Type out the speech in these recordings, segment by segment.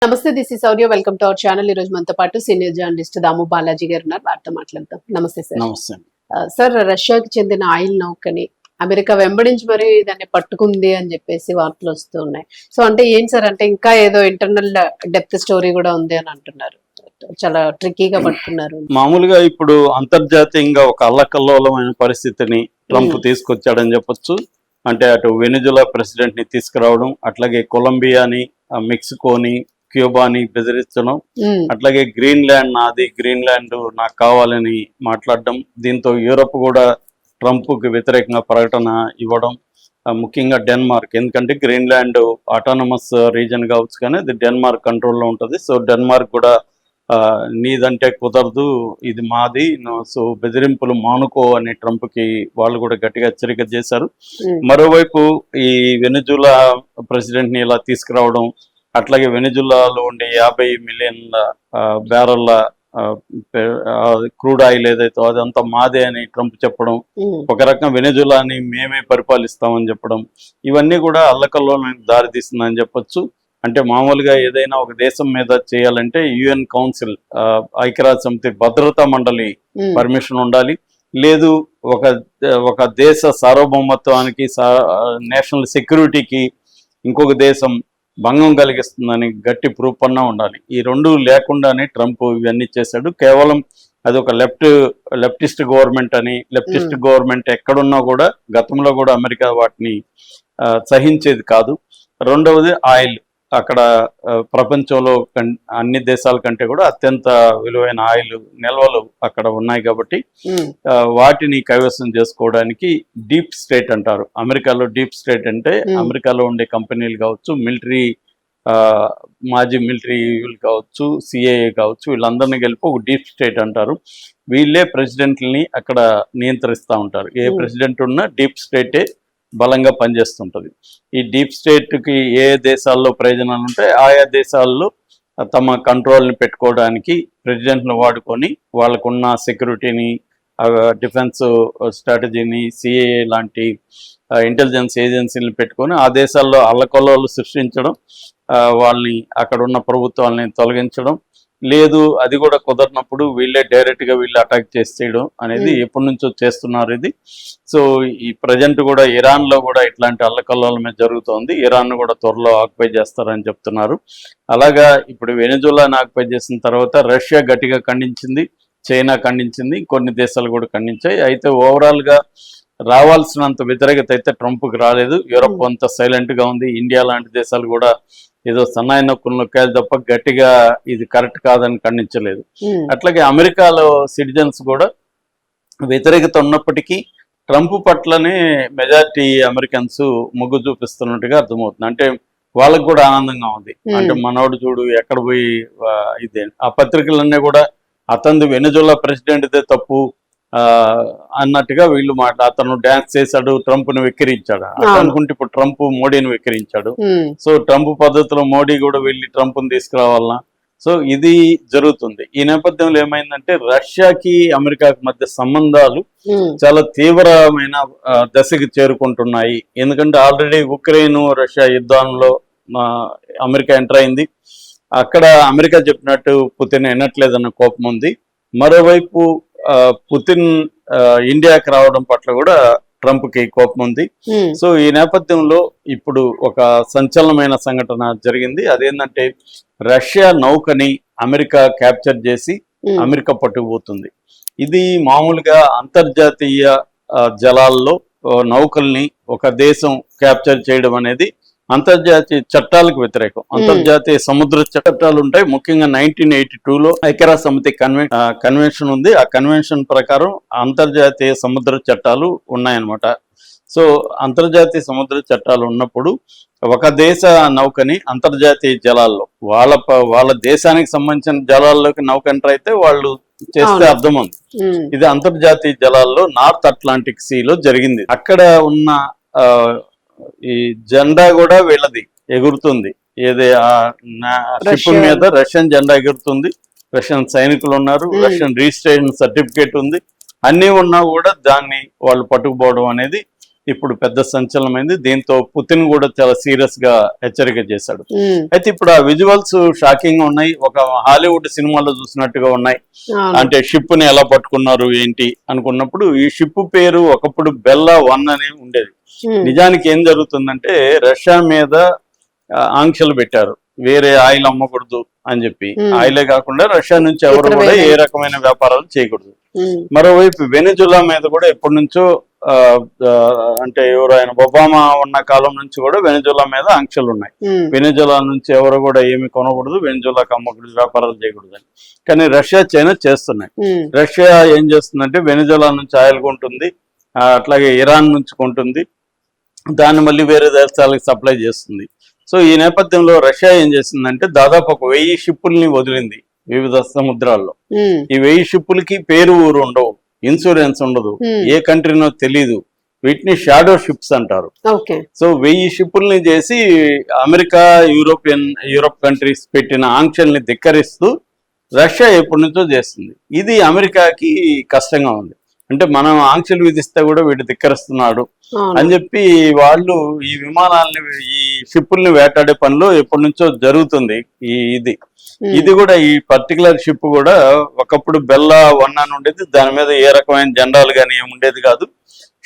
నమస్తే, this is Sourya. Welcome to our channel. ఈ రోజు మనతో పాటు సీనియర్ జర్నలిస్ట్ దాము బాలాజీ గారు ఉన్నారు. వారితో మాట్లాడదాం. నమస్తే సార్. నమస్తే. సార్, రష్యాకి చెందిన ఆయిల్ నౌకని అమెరికా వెంబడించి మరి దాన్ని పట్టుకుంది అని చెప్పేసి వార్తలు వస్తూ ఉన్నాయి. సో అంటే ఏంటి సార్, అంటే ఇంకా ఏదో ఇంటర్నల్ డెప్త్ స్టోరీ కూడా ఉంది అని అంటున్నారు. చాలా ట్రిక్కీగా పట్టుకున్నారు. మామూలుగా ఇప్పుడు అంతర్జాతీయంగా ఒక అల్లకల్లోలమైన పరిస్థితిని ట్రంప్ తీసుకొచ్చాడని చెప్పొచ్చు. అంటే అటు వెనిజులా ప్రెసిడెంట్ ని తీసుకురావడం, అట్లాగే కొలంబియాని, మెక్సికోని, క్యూబాని బెదిరించడం, అట్లాగే గ్రీన్లాండ్ నాది, గ్రీన్లాండ్ నాకు కావాలని మాట్లాడడం, దీంతో యూరప్ కూడా ట్రంప్ కి వ్యతిరేకంగా ప్రకటన ఇవ్వడం, ముఖ్యంగా డెన్మార్క్, ఎందుకంటే గ్రీన్లాండ్ ఆటానమస్ రీజన్ కావచ్చు కానీ అది డెన్మార్క్ కంట్రోల్లో ఉంటుంది. సో డెన్మార్క్ కూడా నీదంటే కుదరదు, ఇది మాది, సో బెదిరింపులు మానుకో అని ట్రంప్ కి వాళ్ళు కూడా గట్టిగా హెచ్చరిక చేశారు. మరోవైపు ఈ వెనిజులా ప్రెసిడెంట్ ని ఇలా తీసుకురావడం, అట్లాగే వెనిజులాలో ఉండే 50 మిలియన్ల బ్యారెల్ల క్రూడ్ ఆయిల్ ఏదైతే అదంతా మాదే అని ట్రంప్ చెప్పడం, ఒక రకం వెనిజులాని మేమే పరిపాలిస్తామని చెప్పడం, ఇవన్నీ కూడా అల్లకల్లోనికి దారితీస్తుందని చెప్పొచ్చు. అంటే మామూలుగా ఏదైనా ఒక దేశం మీద చేయాలంటే యుఎన్ కౌన్సిల్, ఐక్యరాజ్య సమితి భద్రతా మండలి పర్మిషన్ ఉండాలి. లేదు ఒక దేశ సార్వభౌమత్వానికి, నేషనల్ సెక్యూరిటీకి ఇంకొక దేశం భంగం కలిగిస్తుందని గట్టి ప్రూఫ్ అన్నా ఉండాలి. ఈ రెండు లేకుండానే ట్రంప్ ఇవన్నీ చేశాడు. కేవలం అది ఒక లెఫ్టిస్ట్ గవర్నమెంట్ అని, లెఫ్టిస్ట్ గవర్నమెంట్ ఎక్కడున్నా కూడా గతంలో కూడా అమెరికా వాటిని సహించేది కాదు. రెండవది ఆయిల్, అక్కడ ప్రపంచంలో అన్ని దేశాల కంటే కూడా అత్యంత విలువైన ఆయిల్ నిల్వలు అక్కడ ఉన్నాయి కాబట్టి వాటిని కైవసం చేసుకోవడానికి డీప్ స్టేట్ అంటారు. అమెరికాలో డీప్ స్టేట్ అంటే అమెరికాలో ఉండే కంపెనీలు కావచ్చు, మాజీ మిలిటరీలు కావచ్చు, సిఐఏ కావచ్చు, వీళ్ళందరినీ కలిపి ఒక డీప్ స్టేట్ అంటారు. వీళ్ళే ప్రెసిడెంట్లని అక్కడ నియంత్రిస్తూ ఉంటారు. ఏ ప్రెసిడెంట్ ఉన్నా డీప్ స్టేటే బలంగా పనిచేస్తుంటుంది. ఈ డీప్ స్టేట్కి ఏ దేశాల్లో ప్రయోజనాలు ఉంటాయి, ఆయా దేశాల్లో తమ కంట్రోల్ని పెట్టుకోవడానికి ప్రెసిడెంట్ను వాడుకొని వాళ్ళకున్న సెక్యూరిటీని, డిఫెన్స్ స్ట్రాటజీని, సిఏఏ లాంటి ఇంటెలిజెన్స్ ఏజెన్సీలను పెట్టుకొని ఆ దేశాల్లో అల్లకల్లోలు సృష్టించడం, వాళ్ళని అక్కడ ఉన్న ప్రభుత్వాలని తొలగించడం, లేదు అది కూడా కుదరినప్పుడు వీళ్ళే డైరెక్ట్గా వీళ్ళు అటాక్ చేసేయడం అనేది ఎప్పటి నుంచో చేస్తున్నారు ఇది. సో ఈ ప్రజెంట్ కూడా ఇరాన్లో కూడా ఇట్లాంటి అల్లకల్లోలమే జరుగుతోంది. ఇరాన్ కూడా త్వరలో ఆక్యుపై చేస్తారని చెప్తున్నారు. అలాగా ఇప్పుడు వెనిజులాని ఆక్యుపై చేసిన తర్వాత రష్యా గట్టిగా ఖండించింది, చైనా ఖండించింది, కొన్ని దేశాలు కూడా ఖండించాయి. అయితే ఓవరాల్గా రావాల్సినంత వ్యతిరేకత అయితే ట్రంప్కి రాలేదు. యూరప్ అంతా సైలెంట్గా ఉంది. ఇండియా లాంటి దేశాలు కూడా ఏదో సన్నాయి నొక్కులు నొక్కాలి తప్ప గట్టిగా ఇది కరెక్ట్ కాదని ఖండించలేదు. అట్లాగే అమెరికాలో సిటిజన్స్ కూడా వ్యతిరేకత ఉన్నప్పటికీ ట్రంప్ పట్లనే మెజారిటీ అమెరికన్స్ మొగ్గు చూపిస్తున్నట్టుగా అర్థమవుతుంది. అంటే వాళ్ళకు కూడా ఆనందంగా ఉంది. అంటే మనోడు చూడు ఎక్కడ పోయి ఇదే, ఆ పత్రికలన్నీ కూడా అతను వెనిజులా ప్రెసిడెంట్దే తప్పు అన్నట్టుగా వీళ్ళు అతను డాన్స్ చేశాడు, ట్రంప్ను వెక్కిరించాడు అనుకుంటే ఇప్పుడు ట్రంప్ మోడీని వెక్కిరించాడు. సో ట్రంప్ పద్ధతిలో మోడీ కూడా వెళ్ళి ట్రంప్ను తీసుకురావాలన్నా, సో ఇది జరుగుతుంది. ఈ నేపథ్యంలో ఏమైందంటే రష్యాకి అమెరికాకి మధ్య సంబంధాలు చాలా తీవ్రమైన దశకి చేరుకుంటున్నాయి. ఎందుకంటే ఆల్రెడీ ఉక్రెయిన్ రష్యా యుద్ధంలో అమెరికా ఎంటర్ అయింది. అక్కడ అమెరికా చెప్పినట్టు పుతిన్ వినట్లేదన్న కోపం ఉంది. మరోవైపు పుతిన్ ఇండియాకి రావడం పట్ల కూడా ట్రంప్కి కోపం ఉంది. సో ఈ నేపథ్యంలో ఇప్పుడు ఒక సంచలనమైన సంఘటన జరిగింది. అదేంటంటే రష్యా నౌకని అమెరికా క్యాప్చర్ చేసి అమెరికా పట్టుకుపోతుంది. ఇది మామూలుగా అంతర్జాతీయ జలాల్లో నౌకల్ని ఒక దేశం క్యాప్చర్ చేయడం అనేది అంతర్జాతీయ చట్టాలకు వ్యతిరేకం. అంతర్జాతీయ సముద్ర చట్టాలు ఉంటాయి. ముఖ్యంగా 1982లో ఐక్యరాజ్య సమితి కన్వెన్షన్ ఉంది. ఆ కన్వెన్షన్ ప్రకారం అంతర్జాతీయ సముద్ర చట్టాలు ఉన్నాయన్నమాట. సో అంతర్జాతీయ సముద్ర చట్టాలు ఉన్నప్పుడు ఒక దేశ నౌకని అంతర్జాతీయ జలాల్లో వాళ్ళ దేశానికి సంబంధించిన జలాల్లోకి నౌక ఎంటర్ అయితే వాళ్ళు చేస్తే అర్థం ఉంది. ఇది అంతర్జాతీయ జలాల్లో నార్త్ అట్లాంటిక్ సీలో జరిగింది. అక్కడ ఉన్న ఈ జెండా కూడా వీళ్ళది ఎగురుతుంది. ఏది షిప్ మీద రష్యన్ జెండా ఎగురుతుంది. రష్యన్ సైనికులు ఉన్నారు, రష్యన్ రిజిస్ట్రేషన్ సర్టిఫికేట్ ఉంది, అన్నీ ఉన్నా కూడా దాన్ని వాళ్ళు పట్టుకుపోవడం అనేది ఇప్పుడు పెద్ద సంచలనమైంది. దీంతో పుతిన్ కూడా చాలా సీరియస్ గా హెచ్చరిక చేశాడు. అయితే ఇప్పుడు ఆ విజువల్స్ షాకింగ్ గా ఉన్నాయి, ఒక హాలీవుడ్ సినిమాలో చూసినట్టుగా ఉన్నాయి. అంటే షిప్ ని ఎలా పట్టుకున్నారు ఏంటి అనుకున్నప్పుడు, ఈ షిప్ పేరు ఒకప్పుడు బెల్లా 1 అని ఉండేది. నిజానికి ఏం జరుగుతుందంటే రష్యా మీద ఆంక్షలు పెట్టారు, వేరే ఆయిల్ అమ్మకూడదు అని చెప్పి. ఆయిలే కాకుండా రష్యా నుంచి ఎవరు కూడా ఏ రకమైన వ్యాపారాలు చేయకూడదు. మరోవైపు వెనిజులా మీద కూడా ఎప్పటి నుంచో అంటే ఎవరు ఆయన ఒబామా ఉన్న కాలం నుంచి కూడా వెనిజులా మీద ఆంక్షలు ఉన్నాయి. వెనిజులా నుంచి ఎవరు కూడా ఏమి కొనకూడదు, వెనిజులాకి అమ్మకూడదు, వ్యాపారాలు చేయకూడదు అని. కానీ రష్యా చైనా చేస్తున్నాయి. రష్యా ఏం చేస్తుందంటే వెనిజులా నుంచి ఆయిల్ కొంటుంది, అట్లాగే ఇరాన్ నుంచి కొంటుంది, దాన్ని మళ్ళీ వేరే దేశాలకు సప్లై చేస్తుంది. సో ఈ నేపథ్యంలో రష్యా ఏం చేసిందంటే దాదాపు 1000 షిప్పుల్ని వదిలింది వివిధ సముద్రాల్లో. ఈ 1000 షిప్పులకి పేరు ఊరు ఉండవు, ఇన్సూరెన్స్ ఉండదు, ఏ కంట్రీనో తెలీదు. వీటిని షాడో షిప్స్ అంటారు. సో 1000 షిప్పుల్ని చేసి అమెరికా, యూరోప్ కంట్రీస్ పెట్టిన ఆంక్షల్ని ధిక్కరిస్తూ రష్యా ఎప్పటి నుంచో చేస్తుంది. ఇది అమెరికాకి కష్టంగా ఉంది. అంటే మనం ఆంక్షలు విధిస్తే కూడా వీడు ధిక్కరిస్తున్నాడు అని చెప్పి వాళ్ళు ఈ విమానాలని, ఈ షిప్పుల్ని వేటాడే పనిలో ఎప్పటి నుంచో జరుగుతుంది. ఇది కూడా ఈ పర్టికులర్ షిప్ కూడా ఒకప్పుడు బెల్లా 1 అని ఉండేది. దాని మీద ఏ రకమైన జెండాలు కానీ ఉండేది కాదు,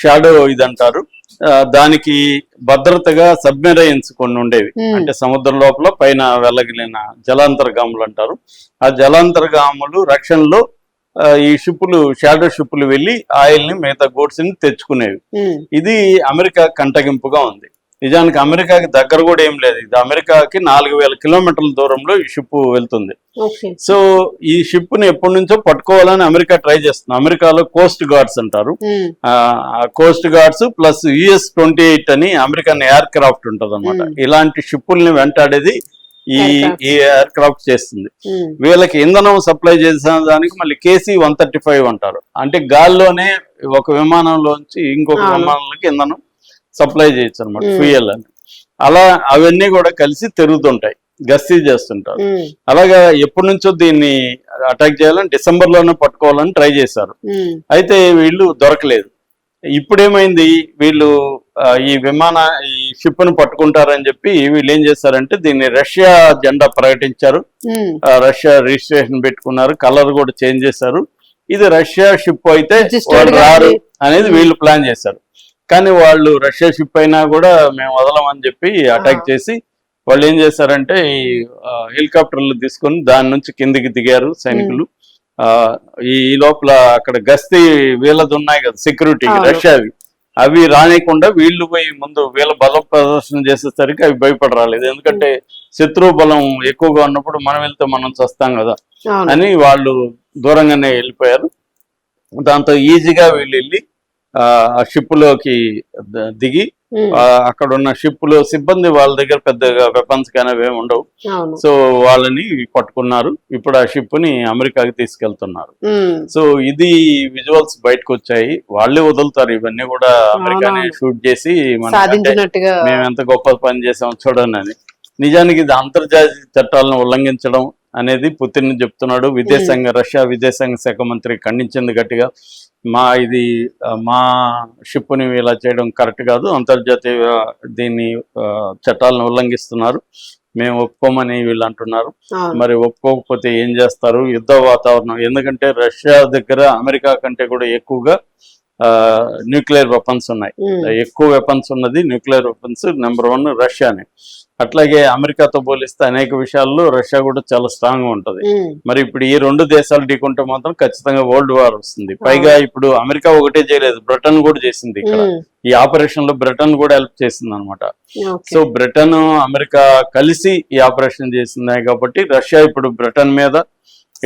షాడో ఇది అంటారు. దానికి భద్రతగా సబ్మెరైన్స్ కొన్ని ఉండేవి, అంటే సముద్రం లోపల పైన వెళ్ళగలిగిన జలాంతర్గాములు అంటారు. ఆ జలాంతర్గాములు రక్షణలో ఈ షిప్పులు, షాడో షిప్పులు వెళ్ళి ఆయిల్ ని, మిగతా గూడ్స్ ని తెచ్చుకునేవి. ఇది అమెరికా కంటగింపుగా ఉంది. నిజానికి అమెరికాకి దగ్గర కూడా ఏం లేదు. ఇది అమెరికాకి 4000 కిలోమీటర్ల దూరంలో ఈ షిప్ వెళ్తుంది. సో ఈ షిప్ ని ఎప్పటి నుంచో పట్టుకోవాలని అమెరికా ట్రై చేస్తుంది. అమెరికాలో కోస్ట్ గార్డ్స్ అంటారు. కోస్ట్ గార్డ్స్ ప్లస్ US-28 అని అమెరికన్ ఎయిర్ క్రాఫ్ట్ ఉంటది అనమాట. ఇలాంటి షిప్పుల్ని వెంటాడేది ఈ ఎయిర్ క్రాఫ్ట్ చేస్తుంది. వీళ్ళకి ఇంధనం సప్లై చేసిన దానికి మళ్ళీ KC-135 అంటారు. అంటే గాల్లోనే ఒక విమానంలోంచి ఇంకొక విమానంలోకి ఇంధనం సప్లై చేయొచ్చు అనమాట, ఫ్యూయల్ అని. అలా అవన్నీ కూడా కలిసి తిరుగుతుంటాయి, గస్తీ చేస్తుంటారు. అలాగా ఎప్పటి నుంచో దీన్ని అటాక్ చేయాలని డిసెంబర్లోనే పట్టుకోవాలని ట్రై చేశారు. అయితే వీళ్ళు దొరకలేదు. ఇప్పుడేమైంది, వీళ్ళు ఈ షిప్ ను పట్టుకుంటారని చెప్పి వీళ్ళు ఏం చేశారంటే దీన్ని రష్యా జెండా ప్రకటించారు, రష్యా రిజిస్ట్రేషన్ పెట్టుకున్నారు, కలర్ కూడా చేంజ్ చేశారు. ఇది రష్యా షిప్ అయితే వాళ్ళు రారు అనేది వీళ్ళు ప్లాన్ చేశారు. కానీ వాళ్ళు రష్యా షిప్ అయినా కూడా మేము వదలమని చెప్పి అటాక్ చేసి వాళ్ళు ఏం చేశారంటే ఈ హెలికాప్టర్లు తీసుకొని దాని నుంచి కిందికి దిగారు సైనికులు. ఈ లోపల అక్కడ గస్తీ వీళ్ళది ఉన్నాయి కదా సెక్యూరిటీ రష్యావి, అవి రానియకుండా వీళ్ళు పోయి ముందు వీళ్ళ బల ప్రదర్శన చేసేసరికి అవి భయపడి రాలేదు. ఎందుకంటే శత్రు బలం ఎక్కువగా ఉన్నప్పుడు మనం వెళ్తే మనం చస్తాం కదా అని వాళ్ళు దూరంగానే వెళ్ళిపోయారు. దాంతో ఈజీగా వీళ్ళు వెళ్ళి ఆ షిప్ లోకి దిగి అక్కడ ఉన్న షిప్ లో సిబ్బంది వాళ్ళ దగ్గర పెద్దగా వెపన్స్ కానీ ఏమి ఉండవు. సో వాళ్ళని పట్టుకున్నారు. ఇప్పుడు ఆ షిప్ ని అమెరికాకి తీసుకెళ్తున్నారు. సో ఇది విజువల్స్ బయటకు వచ్చాయి. వాళ్ళే వదులుతారు ఇవన్నీ కూడా, అమెరికానే షూట్ చేసి మేము ఎంత గొప్ప పని చేసాం చూడండి అని. నిజానికి ఇది అంతర్జాతీయ చట్టాలను ఉల్లంఘించడం అనేది పుతిన్ చెప్తున్నాడు. రష్యా విదేశాంగ శాఖ మంత్రి ఖండించింది గట్టిగా. మా షిప్ని ఇలా చేయడం కరెక్ట్ కాదు, అంతర్జాతీయ దీన్ని చట్టాలను ఉల్లంఘిస్తున్నారు, మేము ఒప్పుకోమని వీళ్ళు అంటున్నారు. మరి ఒప్పుకోకపోతే ఏం చేస్తారు? యుద్ధ వాతావరణం. ఎందుకంటే రష్యా దగ్గర అమెరికా కంటే కూడా ఎక్కువగా న్యూక్లియర్ వెపన్స్ ఉన్నాయి. ఎక్కువ వెపన్స్ ఉన్నది న్యూక్లియర్ వెపన్స్ నెంబర్ 1 రష్యానే. అట్లాగే అమెరికాతో పోలిస్తే అనేక విషయాల్లో రష్యా కూడా చాలా స్ట్రాంగ్ గా ఉంటది. మరి ఇప్పుడు ఈ 2 దేశాలు ఢీకుంటే మాత్రం ఖచ్చితంగా వరల్డ్ వార్ వస్తుంది. పైగా ఇప్పుడు అమెరికా ఒకటే చేయలేదు, బ్రిటన్ కూడా చేసింది. ఇక్కడ ఈ ఆపరేషన్ లో బ్రిటన్ కూడా హెల్ప్ చేసింది అనమాట. సో బ్రిటన్ అమెరికా కలిసి ఈ ఆపరేషన్ చేసింది కాబట్టి రష్యా ఇప్పుడు బ్రిటన్ మీద,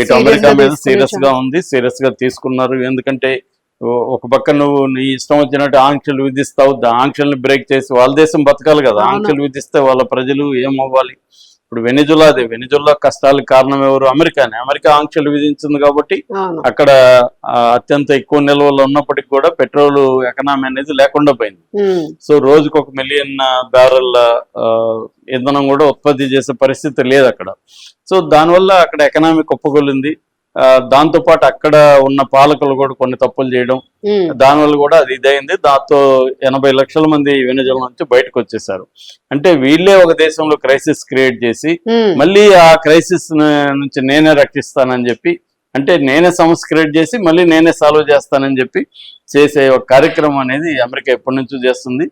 ఇటు అమెరికా మీద సీరియస్ గా ఉంది, సీరియస్ గా తీసుకున్నారు. ఎందుకంటే ఒక పక్క నువ్వు నీ ఇష్టం వచ్చినట్టు ఆంక్షలు విధిస్తావు, ఆంక్షల్ని బ్రేక్ చేసి వాళ్ళ దేశం బతకాలి కదా. ఆంక్షలు విధిస్తే వాళ్ళ ప్రజలు ఏమవ్వాలి? ఇప్పుడు వెనిజులా కష్టాలకు కారణం ఎవరు? అమెరికానే. అమెరికా ఆంక్షలు విధించింది కాబట్టి అక్కడ అత్యంత ఎక్కువ నిల్వలు ఉన్నప్పటికీ కూడా పెట్రోల్ ఎకనామీ అనేది లేకుండా పోయింది. సో రోజుకు 1 మిలియన్ బ్యారెల్ ఇంధనం కూడా ఉత్పత్తి చేసే పరిస్థితి లేదు అక్కడ. సో దానివల్ల అక్కడ ఎకనామీ కుప్పగొలింది. దాంతో పాటు అక్కడ ఉన్న పాలకులు కూడా కొన్ని తప్పులు చేయడం, దానివల్ల కూడా అది ఇదైంది. దాంతో 80 లక్షల మంది వెనజులా నుంచి బయటకు వచ్చేసారు. అంటే వీళ్ళే ఒక దేశంలో క్రైసిస్ క్రియేట్ చేసి మళ్ళీ ఆ క్రైసిస్ నుంచి నేనే రక్షిస్తానని చెప్పి, అంటే నేనే సమస్య క్రియేట్ చేసి మళ్ళీ నేనే సాల్వ్ చేస్తానని చెప్పి చేసే ఒక కార్యక్రమం అనేది అమెరికా ఎప్పటి నుంచో చేస్తుంది.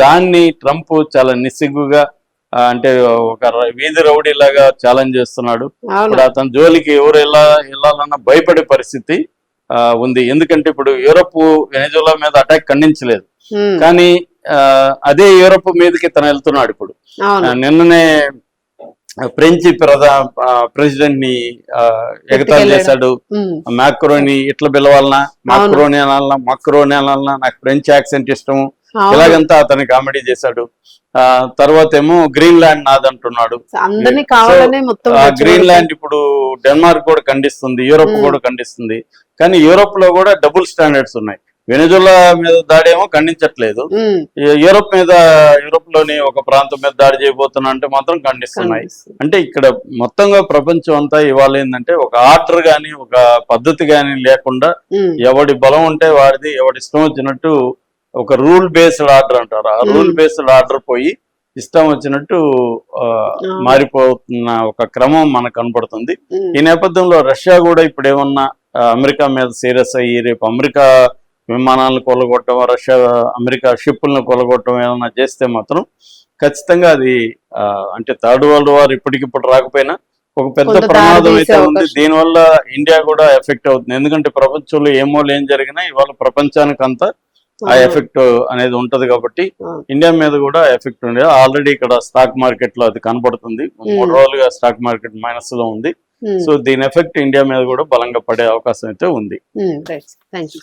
దాన్ని ట్రంప్ చాలా నిస్సిగ్గుగా అంటే ఒక వీధి రౌడీ లాగా ఛాలెంజ్ చేస్తున్నాడు. ఇప్పుడు అతని జోలికి ఎవరు వెళ్ళాలన్నా భయపడే పరిస్థితి ఉంది. ఎందుకంటే ఇప్పుడు యూరోప్ వెనజులా మీద అటాక్ ఖండించలేదు, కానీ అదే యూరోప్ మీదకి తను వెళ్తున్నాడు. ఇప్పుడు నిన్ననే ఫ్రెంచ్ ప్రెసిడెంట్ ని ఎగతాళి చేశాడు. మాక్రోని ఇట్లా పిలవాలన్నా, మాక్రోని అనాలన్నా, మక్రోని అనాలన్నా, నాకు ఫ్రెంచ్ యాక్సెంట్ ఇష్టము, ఇలాగంతా అతను కామెడీ చేశాడు. తర్వాత ఏమో గ్రీన్లాండ్ నాదంటున్నాడు. గ్రీన్లాండ్ ఇప్పుడు డెన్మార్క్ కూడా ఖండిస్తుంది, యూరోప్ కూడా ఖండిస్తుంది. కానీ యూరోప్ లో కూడా డబుల్ స్టాండర్డ్స్ ఉన్నాయి. వెనజులా మీద దాడి ఏమో ఖండించట్లేదు, యూరోప్ లోని ఒక ప్రాంతం మీద దాడి చేయబోతున్నా అంటే మాత్రం ఖండిస్తున్నాయి. అంటే ఇక్కడ మొత్తంగా ప్రపంచం అంతా ఇవాళ ఏంటంటే ఒక ఆర్డర్ గాని ఒక పద్ధతి గాని లేకుండా ఎవడి బలం ఉంటే వాడిది, ఎవడి ఇష్టం వచ్చినట్టు ఒక రూల్ బేస్డ్ ఆర్డర్ అంటారు, ఆ రూల్ బేస్డ్ ఆర్డర్ పోయి ఇష్టం వచ్చినట్టు మారిపోతున్న ఒక క్రమం మనకు కనపడుతుంది. ఈ నేపథ్యంలో రష్యా కూడా ఇప్పుడు ఏమన్నా అమెరికా మీద సీరియస్ అయ్యి రేపు అమెరికా విమానాలను కొలగొట్టడం, అమెరికా షిప్పులను కొలగొట్టడం ఏమన్నా చేస్తే మాత్రం ఖచ్చితంగా అది అంటే థర్డ్ వరల్డ్ వార్ ఇప్పటికిప్పుడు రాకపోయినా ఒక పెద్ద ప్రమాదం అయితే ఉంది. దీనివల్ల ఇండియా కూడా ఎఫెక్ట్ అవుతుంది. ఎందుకంటే ప్రపంచంలో ఏం జరిగినా ఇవాళ ప్రపంచానికి అంతా ఆ ఎఫెక్ట్ అనేది ఉంటది కాబట్టి ఇండియా మీద కూడా ఎఫెక్ట్ ఉండేది. ఆల్రెడీ ఇక్కడ స్టాక్ మార్కెట్ లో అది కనబడుతుంది. 3 రోజులుగా స్టాక్ మార్కెట్ మైనస్ లో ఉంది. సో దీని ఎఫెక్ట్ ఇండియా మీద కూడా బలంగా పడే అవకాశం అయితే ఉంది.